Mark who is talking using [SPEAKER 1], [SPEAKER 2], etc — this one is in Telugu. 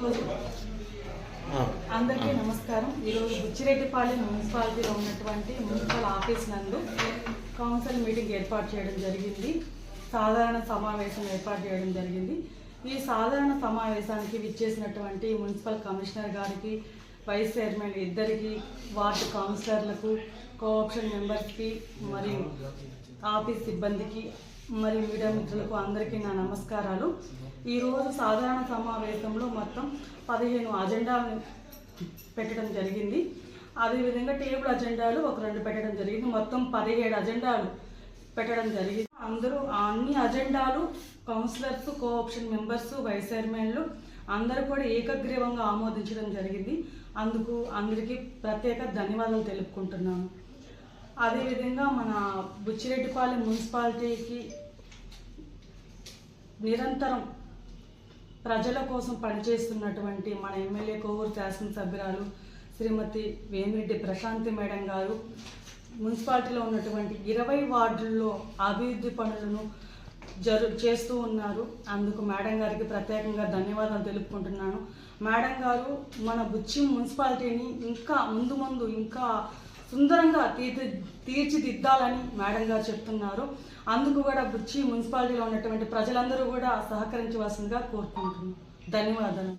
[SPEAKER 1] ఈరోజు అందరికీ నమస్కారం. ఈరోజు బుచ్చిరెడ్డిపాలెం మున్సిపాలిటీలో ఉన్నటువంటి మున్సిపల్ ఆఫీస్ నందు కౌన్సిల్ మీటింగ్ ఏర్పాటు చేయడం జరిగింది. సాధారణ సమావేశం ఏర్పాటు చేయడం జరిగింది. ఈ సాధారణ సమావేశానికి విచ్చేసినటువంటి మున్సిపల్ కమిషనర్ గారికి, వైస్ చైర్మన్ ఇద్దరికి, వార్డు కౌన్సిలర్లకు, కోఆప్షన్ మెంబర్స్కి మరియు ఆఫీస్ సిబ్బందికి మరియు మీడియా మిత్రులకు అందరికీ నా నమస్కారాలు. ఈరోజు సాధారణ సమావేశంలో మొత్తం 15 అజెండాలు పెట్టడం జరిగింది. అదేవిధంగా టేబుల్ అజెండాలు ఒక 2 పెట్టడం జరిగింది. మొత్తం 17 అజెండాలు పెట్టడం జరిగింది. అన్ని అజెండాలు కౌన్సిలర్స్, కోఆప్షన్ మెంబర్స్, వైస్ చైర్మన్లు అందరూ కూడా ఏకగ్రీవంగా ఆమోదించడం జరిగింది. అందుకు అందరికీ ప్రత్యేక ధన్యవాదాలు తెలుపుకుంటున్నాను. అదేవిధంగా మన బుచ్చిరెడ్డిపాలెం మున్సిపాలిటీకి నిరంతరం ప్రజల కోసం పనిచేస్తున్నటువంటి మన ఎమ్మెల్యే కోవూరు శాసనసభ్యురాలు శ్రీమతి వేమిరెడ్డి ప్రశాంతి మేడం గారు మున్సిపాలిటీలో ఉన్నటువంటి 20 వార్డుల్లో అభివృద్ధి పనులను చేస్తూ ఉన్నారు. అందుకు మేడం గారికి ప్రత్యేకంగా ధన్యవాదాలు తెలుపుకుంటున్నాను. మేడం గారు మన బుచ్చి మున్సిపాలిటీని ఇంకా ముందు ఇంకా సుందరంగా తీర్చిదిద్దాలని మేడం గారు చెప్తున్నారు. అందుకు కూడా బుచ్చి మున్సిపాలిటీలో ఉన్నటువంటి ప్రజలందరూ కూడా సహకరించవలసిందిగా కోరుకుంటున్నాను. ధన్యవాదాలు.